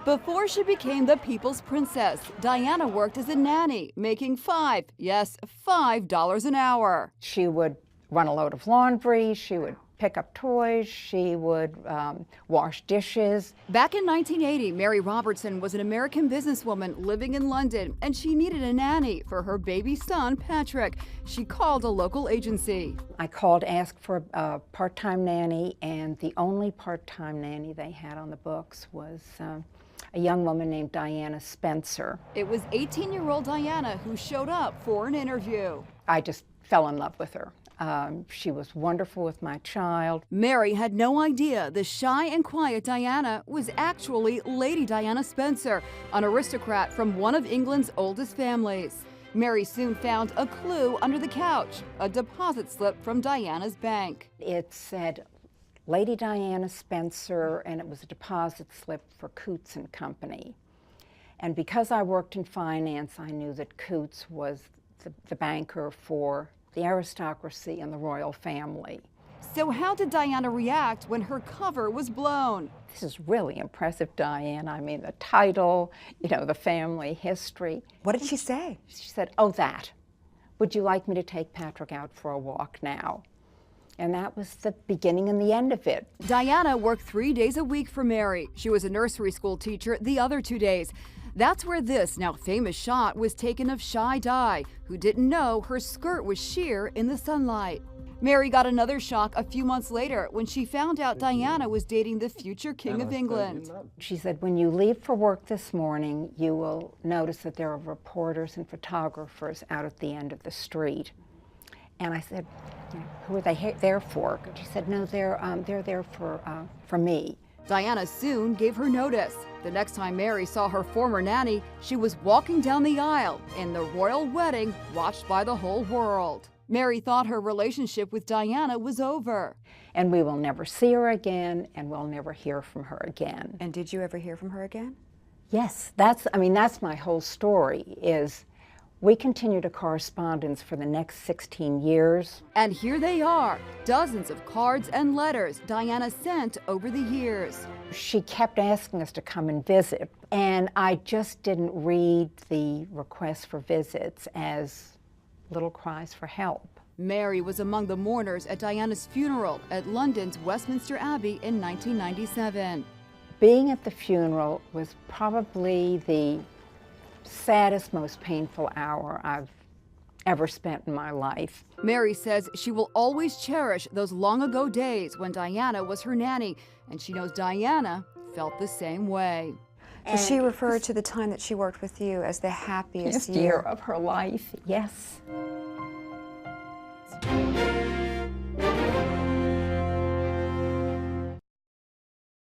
Before she became the people's princess, Diana worked as a nanny, making $5 an hour. She would run a load of laundry, she would pick up toys, she would wash dishes. Back in 1980, Mary Robertson was an American businesswoman living in London, and she needed a nanny for her baby son, Patrick. She called a local agency. I called, asked for a part-time nanny, and the only part-time nanny they had on the books was a young woman named Diana Spencer. It was 18-year-old Diana who showed up for an interview. I just fell in love with her. She was wonderful with my child. Mary had no idea the shy and quiet Diana was actually Lady Diana Spencer, an aristocrat from one of England's oldest families. Mary soon found a clue under the couch, a deposit slip from Diana's bank. It said Lady Diana Spencer, and it was a deposit slip for Coutts and Company. And because I worked in finance, I knew that Coutts was the banker for the aristocracy and the royal family. So how did Diana react when her cover was blown? This is really impressive, Diane. I mean, the title, you know, the family history. What did she say? She said, "Oh, that. Would you like me to take Patrick out for a walk now?" And that was the beginning and the end of it. Diana worked 3 days a week for Mary. She was a nursery school teacher the other 2 days. That's where this now famous shot was taken of shy Di, who didn't know her skirt was sheer in the sunlight. Mary got another shock a few months later when she found out Diana was dating the future King of England. She said, "When you leave for work this morning, you will notice that there are reporters and photographers out at the end of the street." And I said, "Who are they there for?" She said, "No, they're there for me." Diana soon gave her notice. The next time Mary saw her former nanny, she was walking down the aisle in the royal wedding watched by the whole world. Mary thought her relationship with Diana was over. And we will never see her again, and we'll never hear from her again. And did you ever hear from her again? Yes, that's my whole story, is we continued a correspondence for the next 16 years. And here they are, dozens of cards and letters Diana sent over the years. She kept asking us to come and visit, and I just didn't read the requests for visits as little cries for help. Mary was among the mourners at Diana's funeral at London's Westminster Abbey in 1997. Being at the funeral was probably the saddest, most painful hour I've ever spent in my life. Mary says she will always cherish those long ago days when Diana was her nanny, and she knows Diana felt the same way. So she referred to the time that she worked with you as the happiest year of her life, yes.